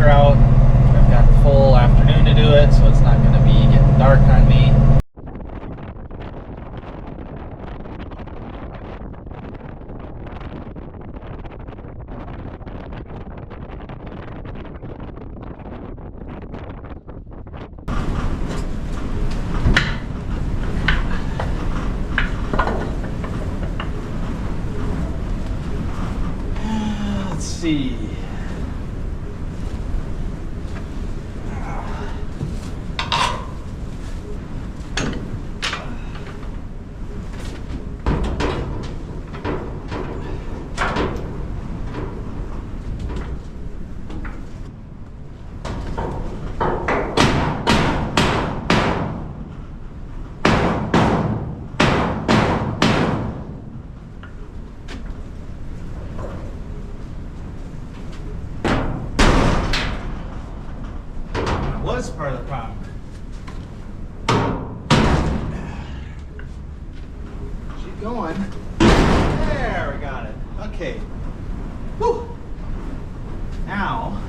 out. I've got the full afternoon to do it, so it's not going to be getting dark on me. Let's see. Was part of the problem. Keep going. There, we got it. Okay. Whew. Now,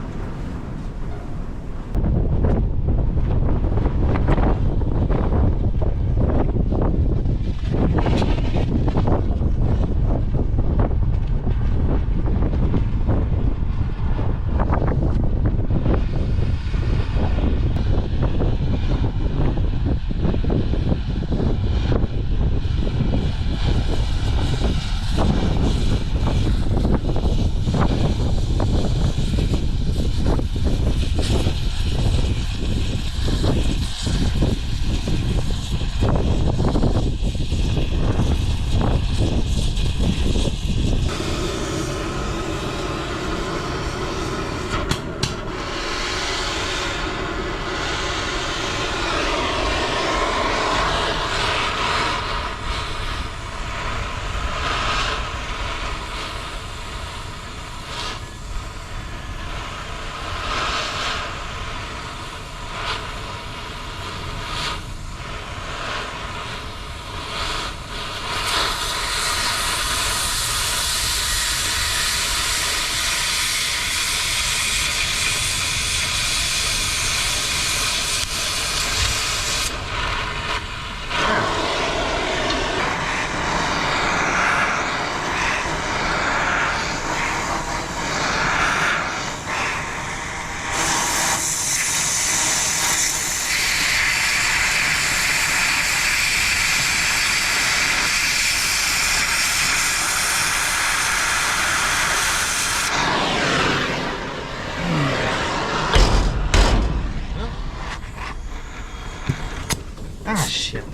shit.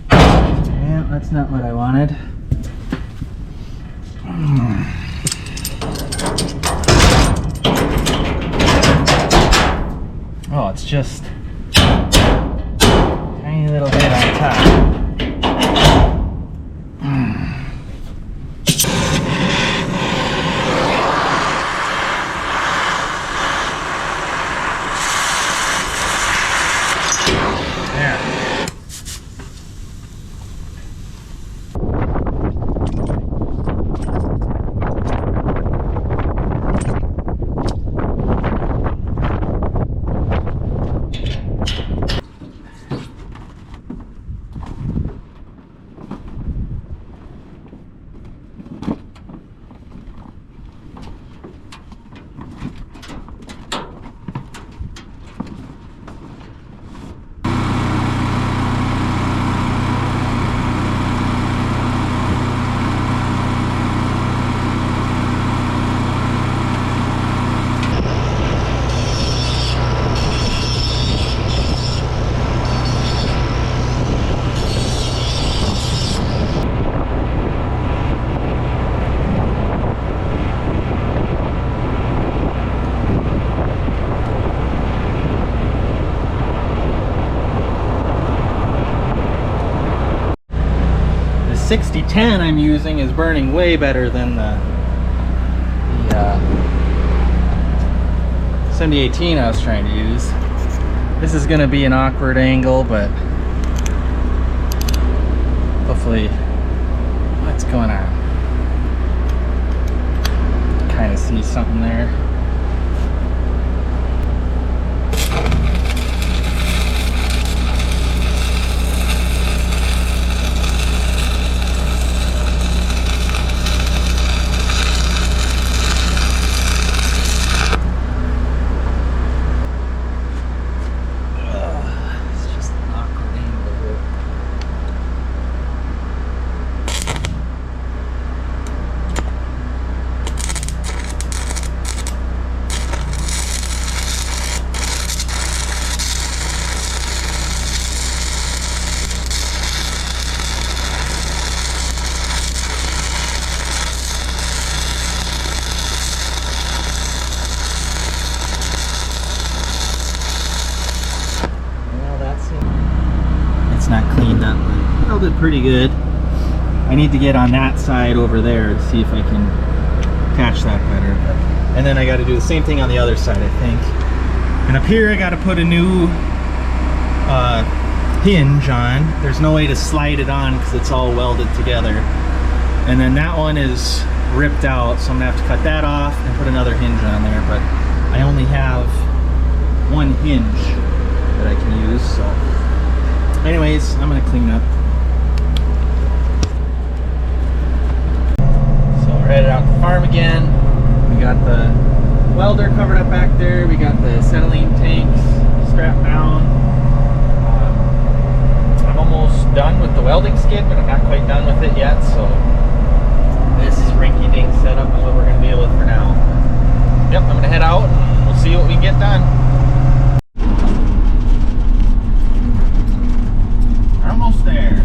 Yeah, that's not what I wanted. Oh, it's just a tiny little bit on top. The 6010 I'm using is burning way better than the 7018 I was trying to use. This is going to be an awkward angle, but hopefully, what what's going on. Kind of see something there. Not cleaned up, but held it pretty good. I need to get on that side over there to see if I can attach that better. And then I got to do the same thing on the other side, I think. And up here I got to put a new hinge on. There's no way to slide it on because it's all welded together. And then that one is ripped out, so I'm gonna have to cut that off and put another hinge on there. But I only have one hinge that I can use, so anyways, I'm gonna clean up. So we're headed out to the farm again. We got the welder covered up back there. We got the acetylene tanks strapped down. I'm almost done with the welding skid, but I'm not quite done with it yet. So this rinky-dink setup is what we're gonna deal with for now. Yep, I'm gonna head out and we'll see what we can get done. There.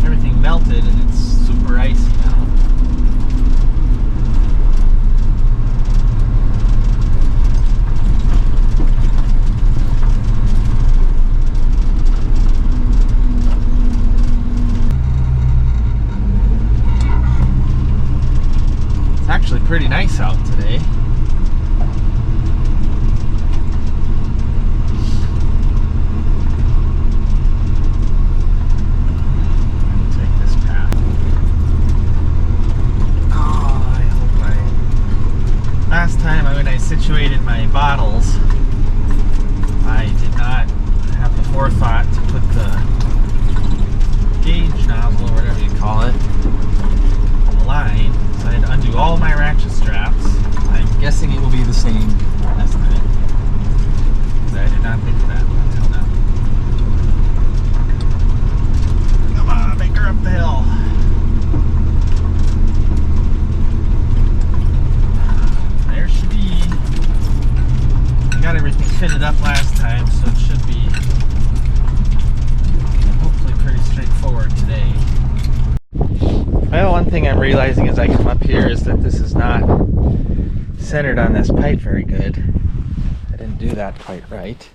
Everything melted and it's super icy now. It's actually pretty nice out today. Last time when I situated my bottles, I did not have the forethought to put the gauge nozzle, or whatever you call it, on the line. So I had to undo all my ratchet straps. I'm guessing it will be the same this time. But I did not think of that until now. Come on, make her up the hill. Got everything fitted up last time, so it should be hopefully pretty straightforward today. Well, one thing I'm realizing as I come up here is that this is not centered on this pipe very good. I didn't do that quite right.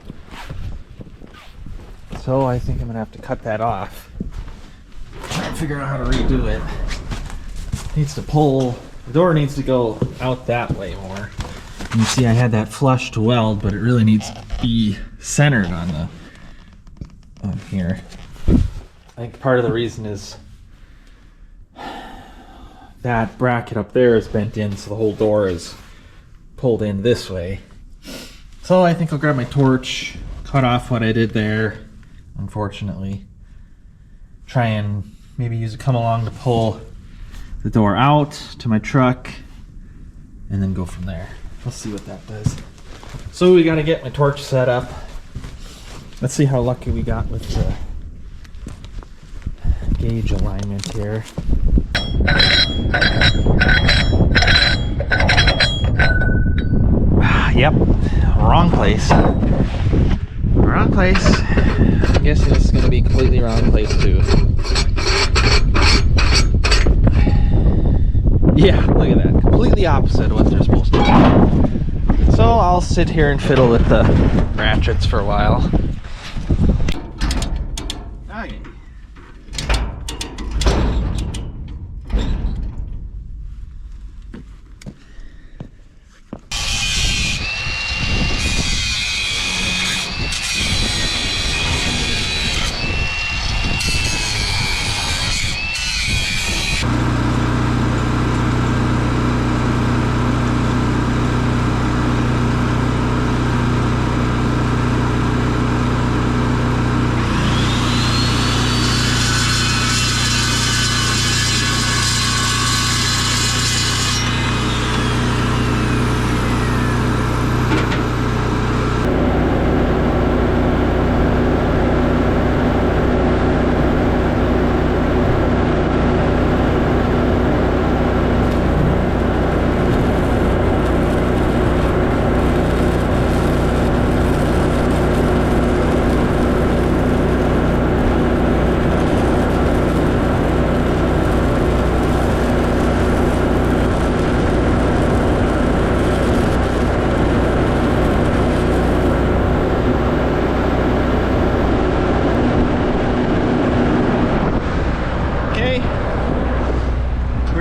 So I think I'm gonna have to cut that off. Try and figure out how to redo it. It needs to pull, the door needs to go out that way more. You see I had that flush to weld, but it really needs to be centered on here. I think part of the reason is that bracket up there is bent in, so the whole door is pulled in this way. So I think I'll grab my torch, cut off what I did there, unfortunately. Try and maybe use a come along to pull the door out to my truck, and then go from there. We'll see what that does. So we got to get my torch set up. Let's see how lucky we got with the gauge alignment here. Yep, wrong place. Wrong place. I'm guessing this is going to be completely wrong place too. Yeah, look at that. Completely opposite of what they're supposed to do. So I'll sit here and fiddle with the ratchets for a while. Okay.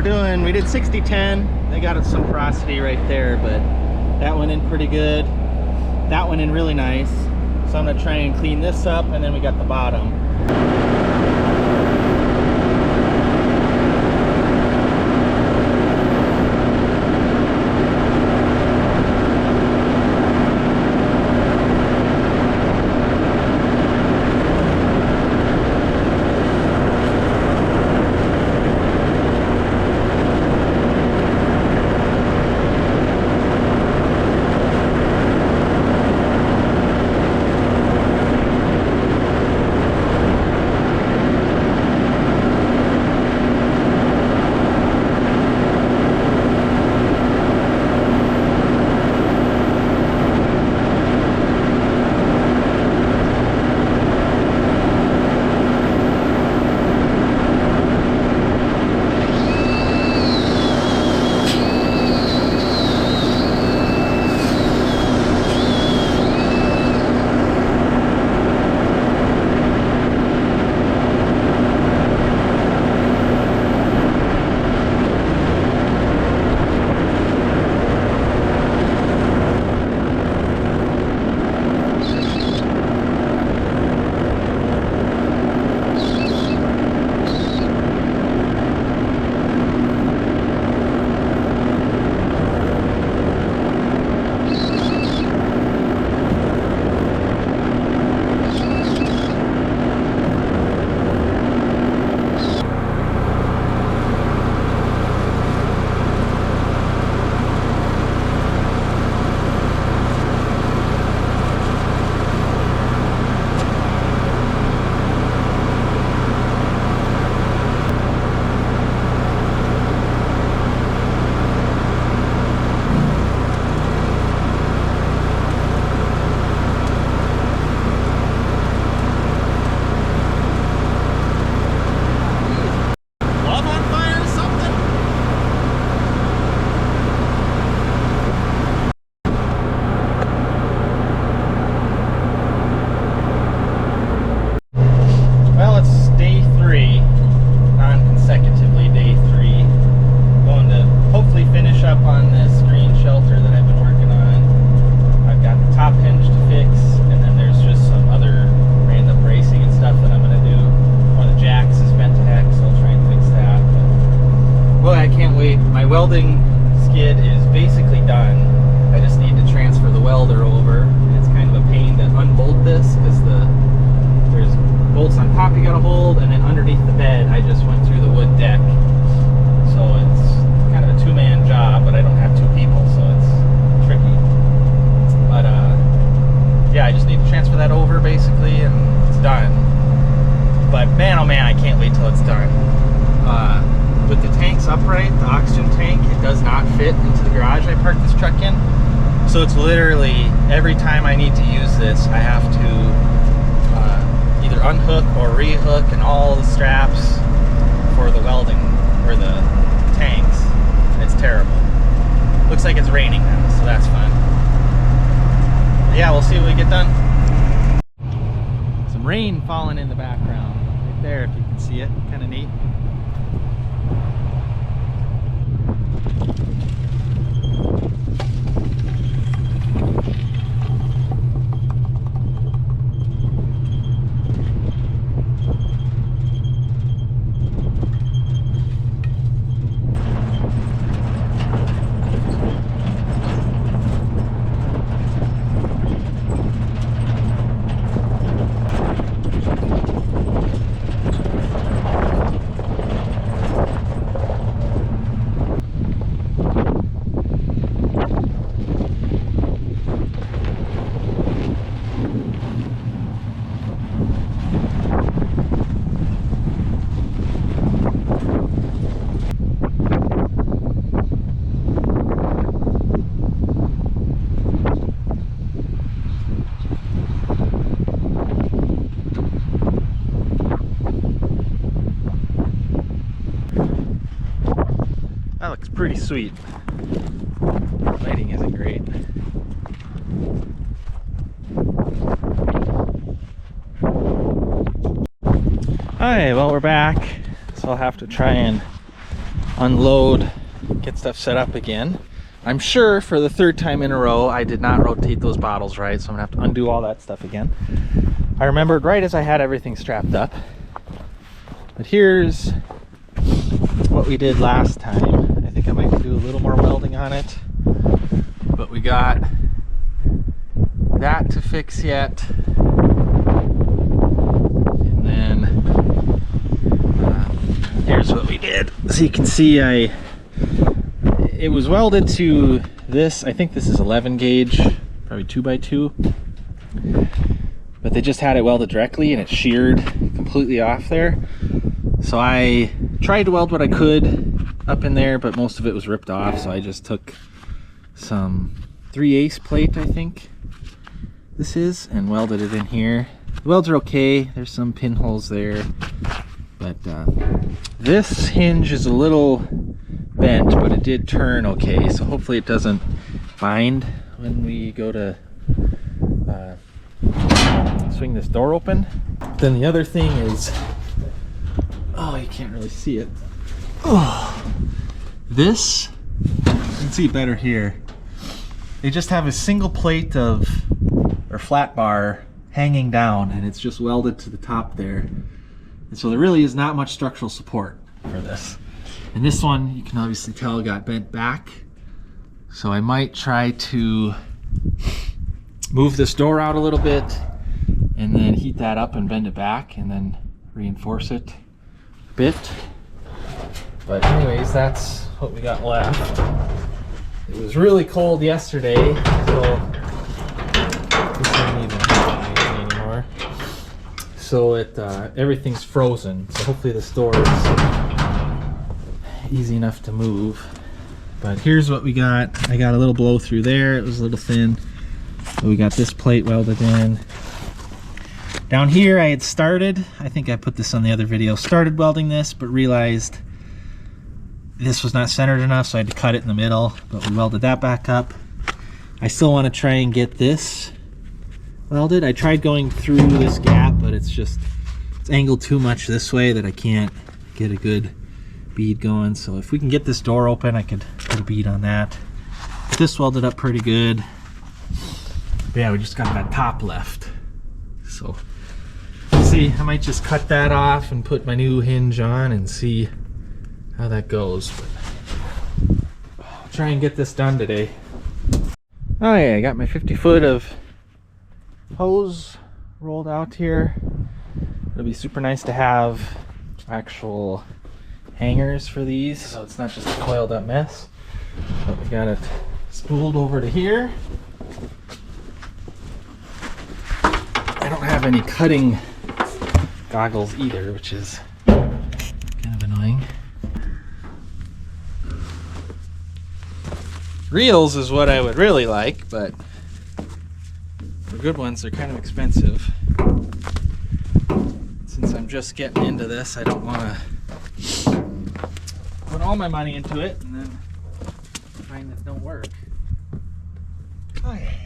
we did 60-10. They got some porosity right there, but that went in pretty good. That went in really nice. So I'm gonna try and clean this up, and then we got the bottom. Welding skid is basically done. I just need to transfer the welder over. It's kind of a pain to unbolt this because there's bolts on top you gotta hold, and then underneath the bed I just went through the wood deck. So it's kind of a two-man job, but I don't have two people, so it's tricky. But yeah, I just need to transfer that over basically, and it's done. But man, oh man, I can't wait till it's done. With the tanks upright, the oxygen tank, it does not fit into the garage I parked this truck in. So it's literally, every time I need to use this, I have to either unhook or rehook and all the straps for the welding, or the tanks. It's terrible. Looks like it's raining now, so that's fun. But yeah, we'll see what we get done. Some rain falling in the background, right there if you can see it, kind of neat. That looks pretty sweet. Lighting isn't great. Alright, well, we're back. So I'll have to try and unload, get stuff set up again. I'm sure for the third time in a row I did not rotate those bottles right, so I'm gonna have to undo all that stuff again. I remembered right as I had everything strapped up. But here's what we did last time. I think I might do a little more welding on it, but we got that to fix yet. And then here's what we did. So you can see it was welded to this. I think this is 11 gauge, probably 2x2. But they just had it welded directly and it sheared completely off there. So I tried to weld what I could up in there, but most of it was ripped off. So I just took some 3/8 plate, I think this is, and welded it in here. The welds are okay. There's some pinholes there, but this hinge is a little bent, but it did turn okay. So hopefully it doesn't bind when we go to swing this door open. Then the other thing is, oh, you can't really see it. Oh, this, you can see better here. They just have a single plate of, or flat bar hanging down, and it's just welded to the top there. And so there really is not much structural support for this. And this one, you can obviously tell, got bent back. So I might try to move this door out a little bit and then heat that up and bend it back and then reinforce it a bit. But anyways, that's what we got left. It was really cold yesterday, so this isn't even happening anymore. So everything's frozen. So hopefully this door is easy enough to move. But here's what we got. I got a little blow through there. It was a little thin. So we got this plate welded in. Down here I had started, I think I put this on the other video, started welding this, but realized this was not centered enough, so I had to cut it in the middle, but we welded that back up. I still want to try and get this welded. I tried going through this gap, but it's angled too much this way that I can't get a good bead going. So if we can get this door open, I could put a bead on that. But this welded up pretty good. But yeah, we just got that top left. So see, I might just cut that off and put my new hinge on and see how that goes. But I'll try and get this done today. Oh yeah, I got my 50 foot of hose rolled out here. It'll be super nice to have actual hangers for these, so it's not just a coiled up mess. But we got it spooled over to here. I don't have any cutting goggles either, which is kind of annoying. Reels is what I would really like, but for good ones, they're kind of expensive. Since I'm just getting into this, I don't want to put all my money into it and then find it don't work. Okay.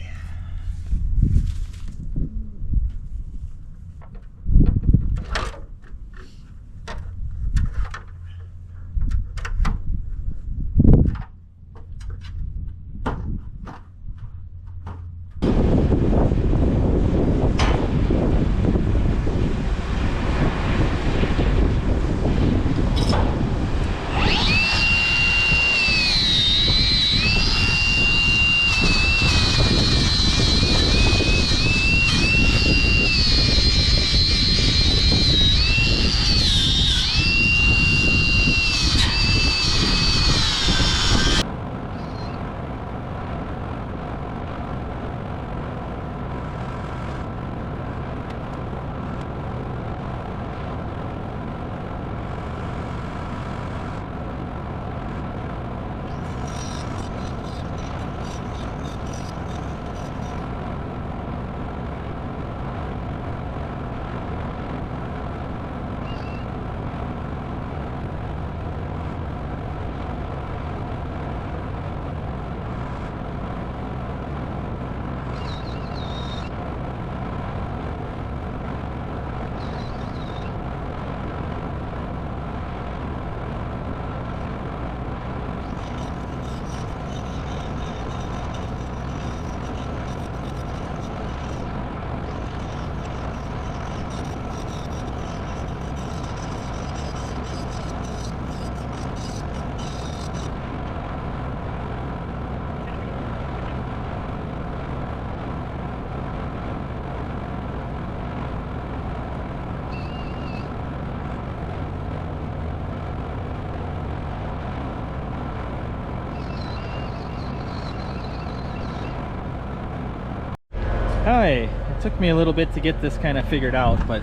Alright, it took me a little bit to get this kind of figured out, but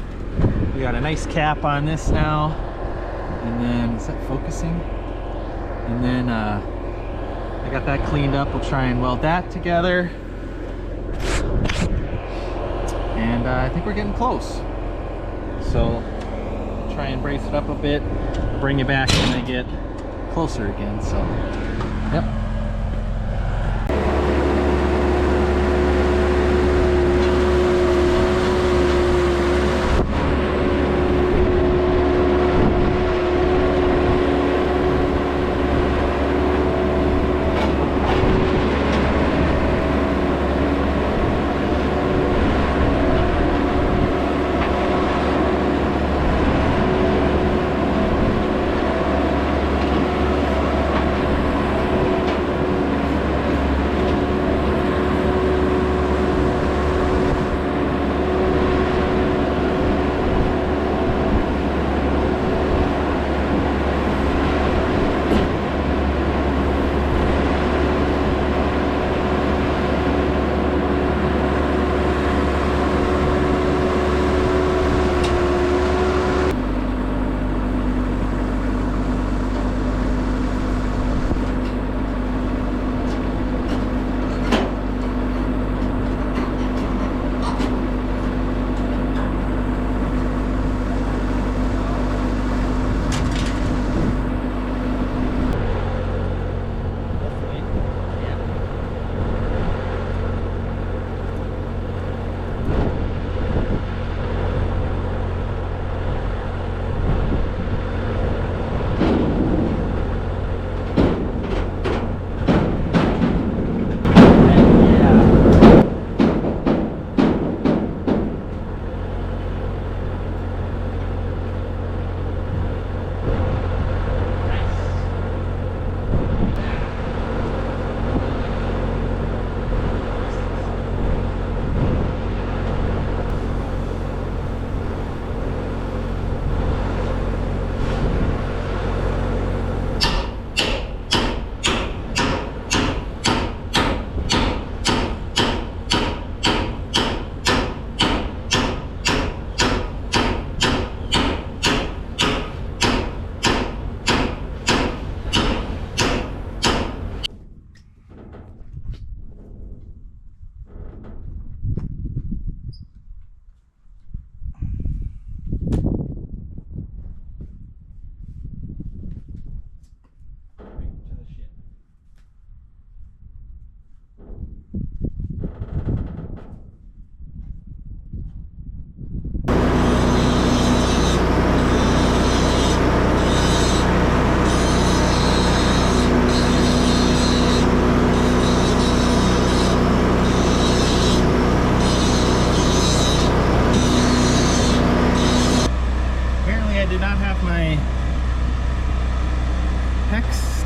we got a nice cap on this now. And then, is that focusing? And then I got that cleaned up. We'll try and weld that together. And I think we're getting close. So try and brace it up a bit, bring you back when I get closer again. So, yep.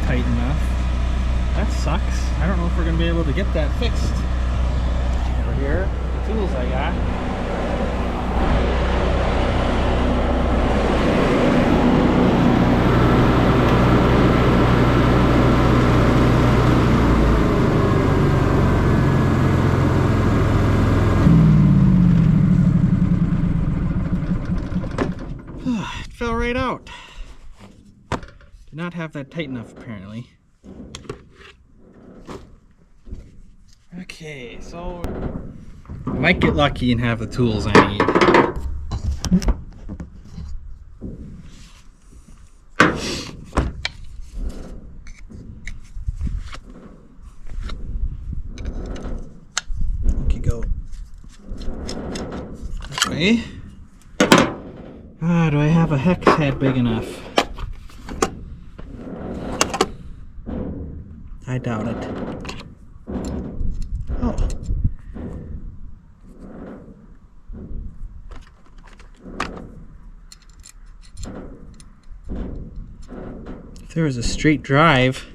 Tight enough. That sucks. I don't know if we're gonna be able to get that fixed. Over here, the tools I got. It fell right out. Did not have that tight enough apparently. Okay, so I might get lucky and have the tools I need. I could go this way. Do I have a hex head big enough? I doubt it. Oh. If there was a straight drive.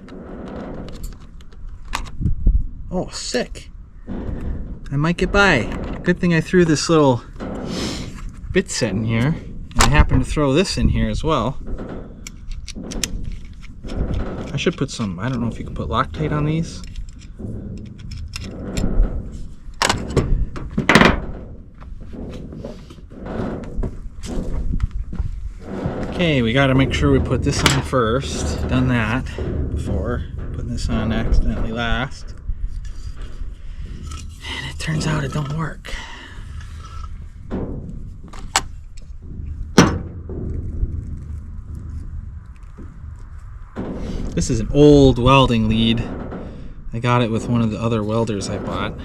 Oh, sick. I might get by. Good thing I threw this little bit set in here. And I happened to throw this in here as well. I should put some, I don't know if you can put Loctite on these. Okay, we got to make sure we put this on first. Done that before. Putting this on accidentally last. And it turns out it don't work. This is an old welding lead. I got it with one of the other welders I bought.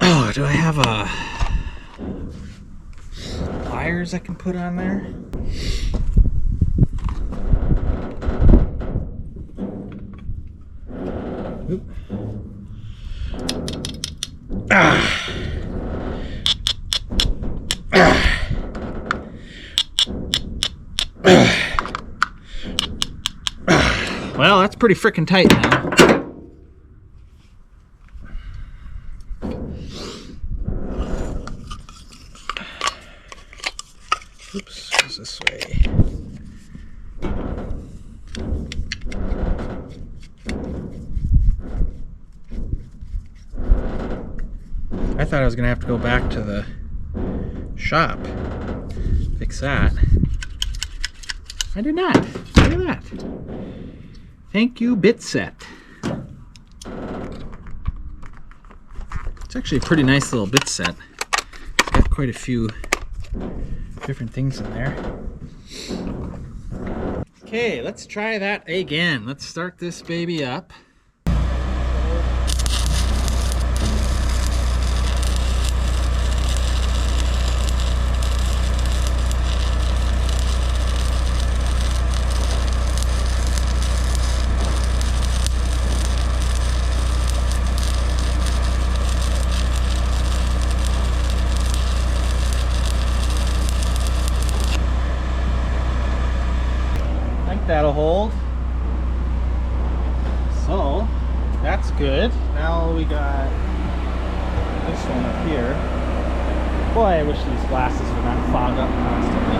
Oh, do I have pliers I can put on there? Oop. Well, that's pretty freaking tight now. Oops, goes this way. I thought I was gonna have to go back to the shop, fix that. I did not. Look at that. Thank you, Bitset. It's actually a pretty nice little bit set. It's got quite a few different things in there. Okay, let's try that again. Let's start this baby up. That'll hold. So that's good. Now we got this one up here. Boy, I wish these glasses would not fog up constantly.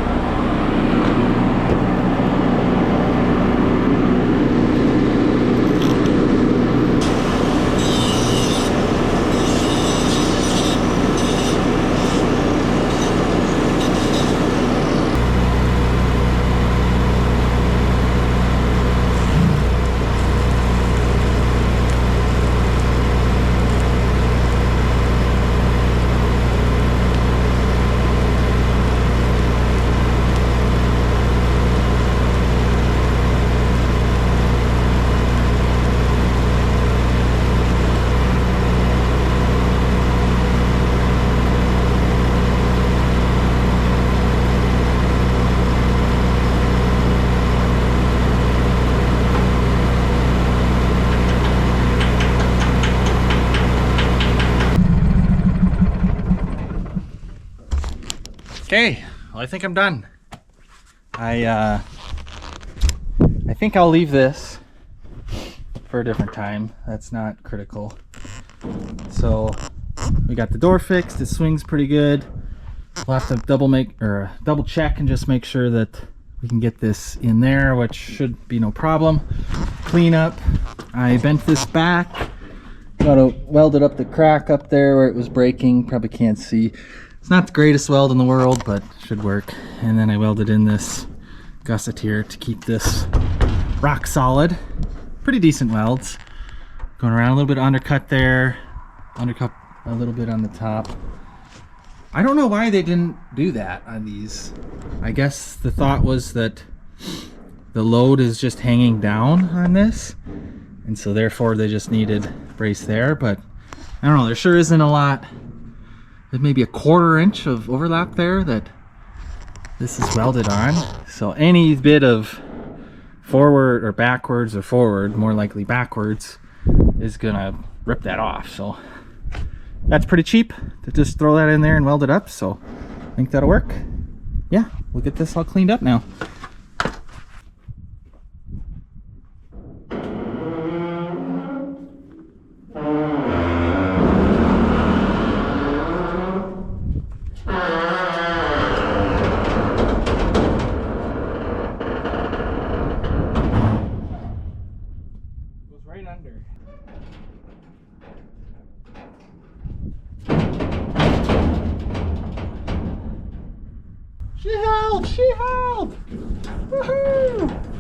Okay, well, I think I'm done. I think I'll leave this for a different time. That's not critical. So we got the door fixed. It swings pretty good. We'll have to double check and just make sure that we can get this in there, which should be no problem. Clean up. I bent this back. Got to weld it up the crack up there where it was breaking. Probably can't see. It's not the greatest weld in the world, but should work. And then I welded in this gusset here to keep this rock solid. Pretty decent welds. Going around a little bit undercut there, undercut a little bit on the top. I don't know why they didn't do that on these. I guess the thought was that the load is just hanging down on this, and so therefore they just needed brace there. But I don't know, there sure isn't a lot. There's maybe a 1/4 inch of overlap there that this is welded on. So any bit of forward or backwards or forward, more likely backwards, is gonna rip that off. So that's pretty cheap to just throw that in there and weld it up. So I think that'll work. Yeah, we'll get this all cleaned up now. held! She held! Woohoo!